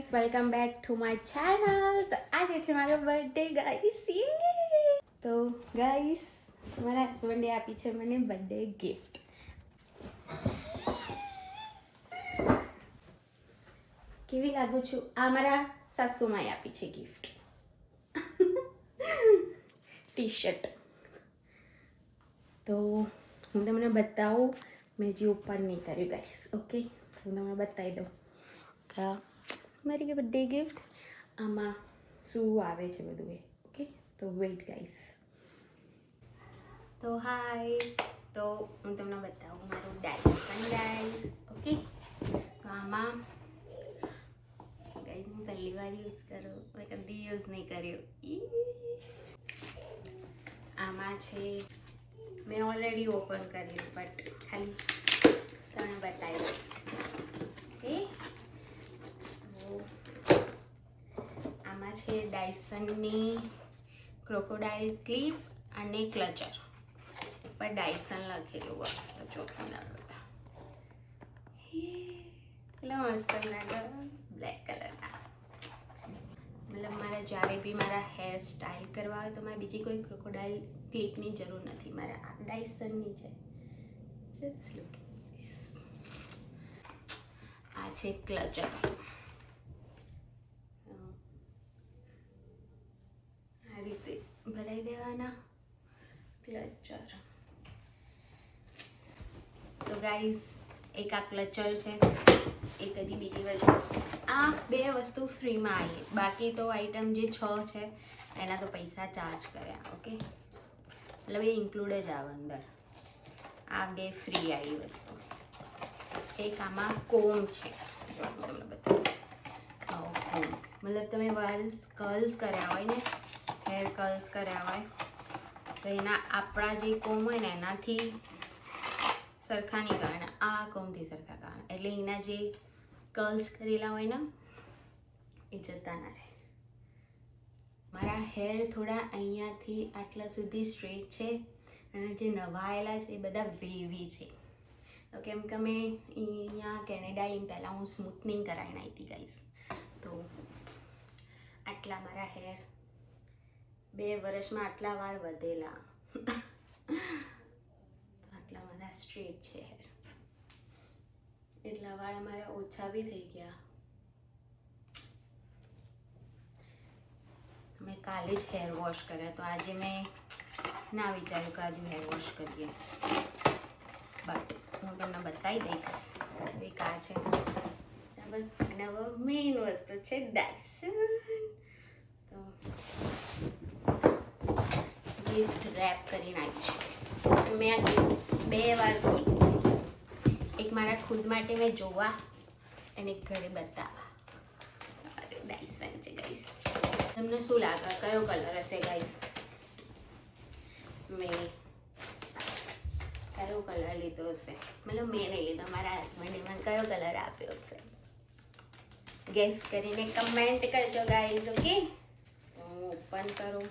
Guys, welcome back to my channel. તો આજે છે મારો બર્થડે ગાઈસ. તો ગાઈસ, મારા હસબન્ડે આપી છે મને બર્થડે ગિફ્ટ. કેવી લાગુ છું? આ મારા સાસુમાએ આપી છે ગિફ્ટ. T shirt. તો હું તમને બતાવું, મેં જે ઓપન નહીં કર્યું ગાઈસ. ઓકે, હું તમને બતાવી દઉં કે મારી બર્થડે ગિફ્ટ આમાં શું આવે છે બધું એ. ઓકે, તો વેઇટ ગાઈસ. તો હાય, તો હું તમને બતાવું મારું ડાયસન ગાઈસ. ઓકે, તો આમાં ગાઈસ હું પહેલી વાર યુઝ કરું, મેં કદી યુઝ નહીં કર્યું. આમાં છે, મેં ઓલરેડી ઓપન કર્યું બટ ખાલી તમને બતાવી દઉં. ઓકે, આમાં છે ડાયસનની ક્રોકોડાઇલ ક્લિપ અને ક્લચર. ઉપર ડાયસન લખેલું હોય તો ચોખ્ખું ના બધા. એટલા મસ્ત લાગે બ્લેક કલરના. મતલબ મારે જ્યારે બી મારા હેર સ્ટાઇલ કરવા હોય તો મારે બીજી કોઈ ક્રોકોડાઇલ ક્લિપની જરૂર નથી, મારે આ ડાયસનની છે. Just look this. આ છે ક્લચર. આ રીતે ભરાઈ દેવાના ક્લચર. તો ગાઈઝ, એક આ ક્લચર છે, એક હજી બીજી વસ્તુ. આ બે વસ્તુ ફ્રીમાં આવી, બાકી તો આઈટમ જે 6 છે એના તો પૈસા ચાર્જ કર્યા. ઓકે, મતલબ એ ઇન્ક્લુડ જ આવે અંદર. આ બે ફ્રી આવી વસ્તુ. એક આમાં કોમ છે, જો હું તમને બતાવું. કોમ મતલબ તમે વાલ્સ કર્લ્સ કર્યા હોય ને, હેર કર્લ્સ કર્યા હોય તો એના આપણા જે કોમ હોય ને એનાથી સરખા નહીં કરવાના, આ કોમથી સરખા કરવાના. એટલે એના જે કર્લ્સ કરેલા હોય ને એ જતા ના રહે. મારા હેર થોડા અહીંયાથી આટલા સુધી સ્ટ્રેટ છે અને જે નવાયેલા છે એ બધા વેવી છે. તો કેમ કે મેં અહીંયા કેનેડા આવીને પહેલાં હું સ્મૂથનિંગ કરાવીને આવી હતી ગાઈસ. તો આટલા મારા હેર 2 વર્ષમાં આટલા વાળ વધેલા. આટલા મારા સ્ટ્રેટ છે હેર. એટલા વાળ મારા ઓછા બી થઈ ગયા. મેં કાલે જ હેર વોશ કર્યા, તો આજે મેં ના વિચાર્યું કે આજે હેર વોશ કરીએ, બટ હું તમને બતાવી દઈશ. એક આ છે બરાબર, અને હવે મેઇન વસ્તુ છે ડાયસન. તો ગિફ્ટ રેપ કરીને આવી છે. મેં આ ગિફ્ટ 2 વાર ખોલી. એક મારા ખુદ માટે મેં જોવા અને એક ઘરે બતાવવા. ડાયસન છે ગાઈસ. તમને શું લાગે કયો કલર હશે ગાઈસ? મેં કયો કલર લીધો હશે? મતલબ મેં નહીં લીધો, મારા હસબન્ડે મને કયો કલર આપ્યો હશે? ગેસ કરીને કમેન્ટ કરજો ગાઈસ. ઓકે, તો હું ઓપન કરું.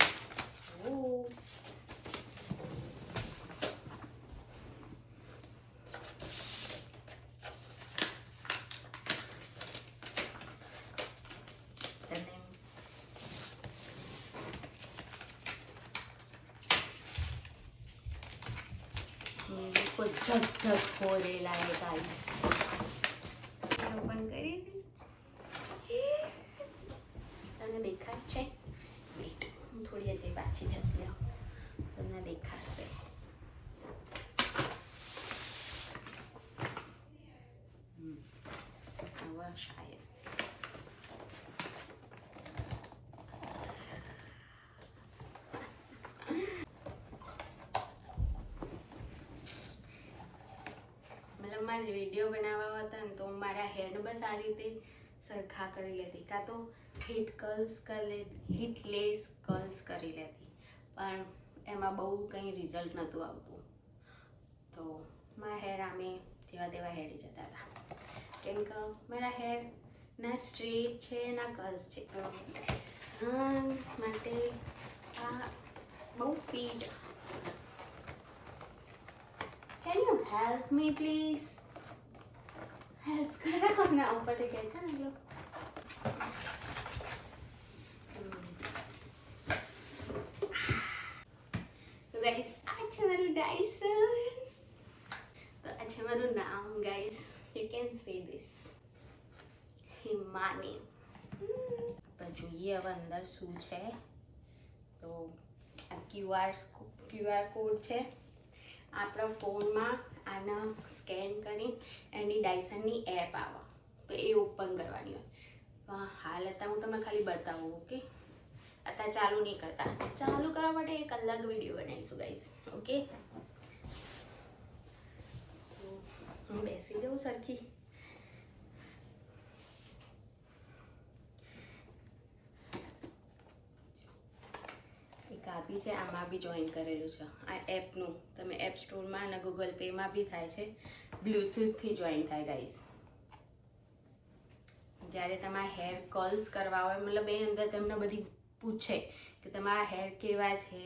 कुछ झटझट हो रेला है गाइस. ओपन કરી તમને દેખાય છે? વેટ, હું થોડી હજી પાછી જતી રહું, તમને દેખાશે. હવે શાયદ મારે વિડીયો બનાવવા હતા ને તો હું મારા હેરને બસ આ રીતે સરખા કરી લેતી, કાં તો હિટલેસ કર્લ્સ કરી લેતી, પણ એમાં બહુ કંઈ રિઝલ્ટ નહોતું આવતું. તો મારા હેર આમે જેવા તેવા હેડી જતા હતા, કેમ કે મારા હેર ના સ્ટ્રેટ છે ના કર્લ્સ છે. ડાયસન માટે આ બહુ fit. Can you help me please? Help કરાવો ના ઉપરથી કહે છે ને. આ છે મારું ડાયસન. તો આ છે મારું નામ guys, you can see this, Himani. આપણે જોઈએ હવે અંદર શું છે. તો આ ક્યુઆર કોડ છે. આપણા ફોનમાં આના સ્કેન કરી એની ડાયસનની એપ આવે તો એ ઓપન કરવાની હોય. હાલ અત્યારે હું તમને ખાલી બતાવું. ઓકે, અત્યારે ચાલુ નહીં કરતા. ચાલુ કરવા માટે એક અલગ વિડીયો બનાવીશું ગાઈસ. ઓકે, હું બેસી જાઉં સરખી. એક આપી છે, આમાં બી જોઈન કરેલું છે આ એપનું. તમે એપ સ્ટોરમાં અને ગૂગલ પેમાં બી થાય છે. બ્લૂટૂથથી જોઈન થાય ગાઈસ. જ્યારે તમારા હેર કર્લ્સ કરવા હોય, મતલબ એ અંદર તમને બધી પૂછે કે તમારા હેર કેવા છે,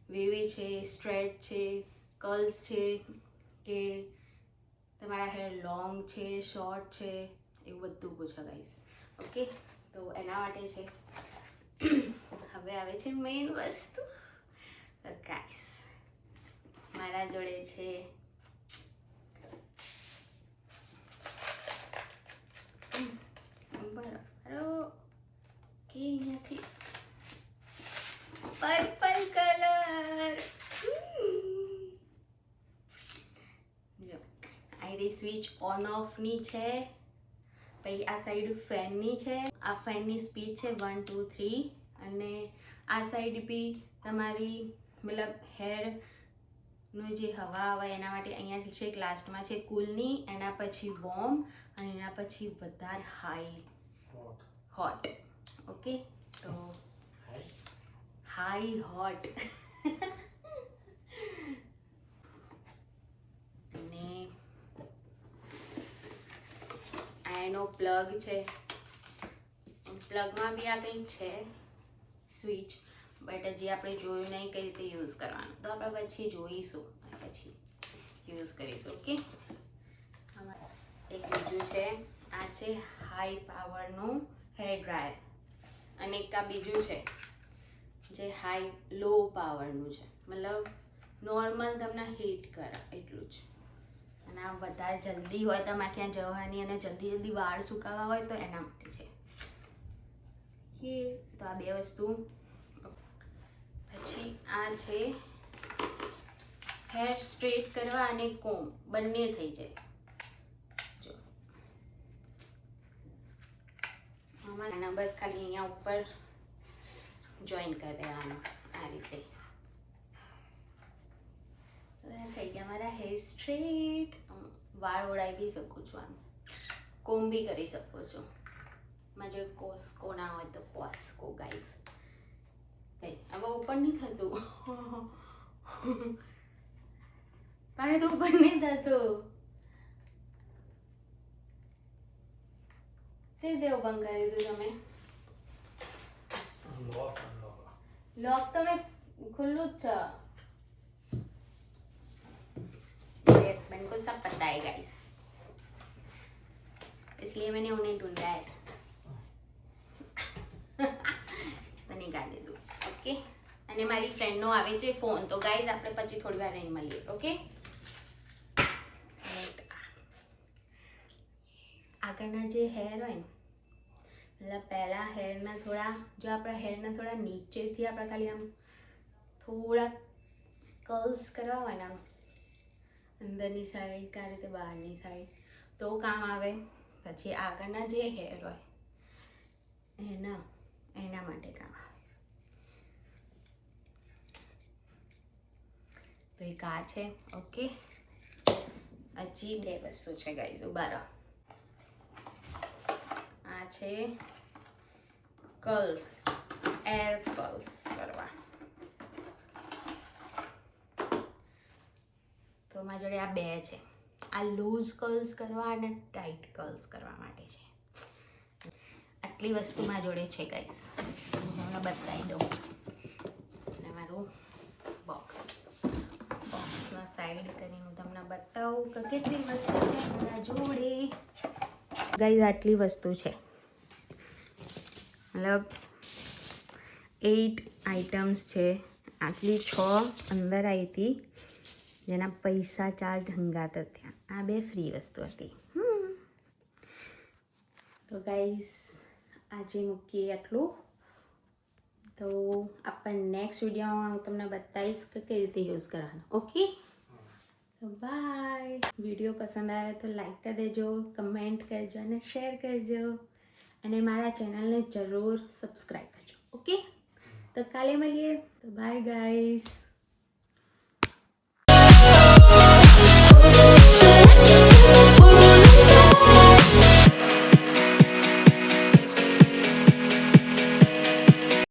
વેવી છે, સ્ટ્રેટ છે, કર્લ્સ છે, કે તમારા હેર લોંગ છે, શોર્ટ છે, એવું બધું પૂછે ગાઈસ. ઓકે, તો એના માટે છે. હવે આવે છે મેઇન વસ્તુ. તો ગાઈસ મારા જોડે છે કે અહીંયાથી પર્પલ કલર. જો આ સ્વિચ ઓન ઓફ ની છે. પછી આ સાઈડ ફેનની છે. આ ફેનની સ્પીડ છે 1 2 3. અને આ સાઈડ બી તમારી મતલબ હેરનું જે હવા આવે એના માટે અહીંયા છે. લાસ્ટમાં છે કુલની, એના પછી વોર્મ, અને એના પછી વધારે હાઈ હોટ. ઓકે, તો હાઈ હોટ. અને એનો પ્લગ છે. પ્લગમાં બી આ કંઈક છે સ્વિચ, બટ હજી આપણે જોયું નહીં કઈ રીતે યુઝ કરવાનું. તો આપણે પછી જોઈશું, પછી યુઝ કરીશું. ઓકે, એક બીજું છે. આ છે હાઈ પાવરનું હેર ડ્રાયર. અને એક આ બીજું છે જે લો પાવરનું છે, મતલબ નોર્મલ તમને હીટ કરે એટલું જ. અને આ વધારે જલ્દી હોય તમારે ક્યાં જવાની અને જલ્દી વાળ સુકાવા હોય તો એના માટે છે. તો આ બે વસ્તુ. પછી આ છે હેર સ્ટ્રેટ કરવા અને કોમ બંને થઈ જાય. જો આમાં બસ ખાલી અહીંયા ઉપર જોઈન કરી દેવાનું આ રીતે. થઈ ગયા મારા હેર સ્ટ્રેટ. વાળ ઓળાવી બી શકું છું, આમ કોમ બી કરી શકો છો. મારે કોસ્કો ના હોય તો કોસ્કો ગાઈસ. હવે ઉપર નહીં થતું. પાણી તો ઉપર નહીં થતું. તે દેવ બંધ કરી દીધું તમે. लॉक तो मैं खुल्लू था. मेरे हस्बैंड को सब पता है गाइस, इसलिए मैंने उन्हें ढूंढा है. तो निकाल दे दो. ओके, અને મારી ફ્રેન્ડનો આવે છે ફોન. તો ગાઈઝ આપણે પછી થોડી વાર રહીને મળીએ. ઓકે, આગળના જે હેર હોય ને, મતલબ પહેલા હેરના થોડા, જો આપણા હેરના થોડા નીચેથી આપણે ખાલી આમ થોડા કર્લ્સ કરવા હોય ને, આમ અંદરની સાઈડ કે આ રીતે બહારની સાઈડ, તો કામ આવે. પછી આગળના જે હેર હોય એના માટે કામ આવે. તો એક આ છે. ઓકે, હજી બે વસ્તુ છે ગાઈઝ, ઉભા રહો. આ છે કર્લ્સ, એર કર્લ્સ કરવા. તો મારી જોડે આ બે છે. આ લૂઝ કર્લ્સ કરવા અને ટાઈટ કર્લ્સ કરવા માટે છે. આટલી વસ્તુ મારી જોડે છે ગાઈસ, હું તમને બતાવી દઉં. અને મારું બોક્સમાં સાઈડ કરીને હું તમને બતાવું કે કેટલી વસ્તુ છે મારા જોડે. ગાઈસ આટલી વસ્તુ છે, મતલબ 8 આઇટમ્સ છે આટલી 6 અંદર આવી હતી જેના પૈસા ચાર્જ હંગાત થયા. આ 2 ફ્રી વસ્તુ હતી. તો ગાઈસ આજે મૂકીએ આટલું. તો આપણે નેક્સ્ટ વિડીયોમાં હું તમને બતાવીશ કે કઈ રીતે યુઝ કરવાનું. ઓકે, તો બાય. વિડીયો પસંદ આવે તો લાઈક કરી દેજો, કમેન્ટ કરજો અને શેર કરજો અને મારા ચેનલને જરૂર સબસ્ક્રાઈબ કરજો. ઓકે, તો કાલે મળીએ. તો બાય ગાઈસ.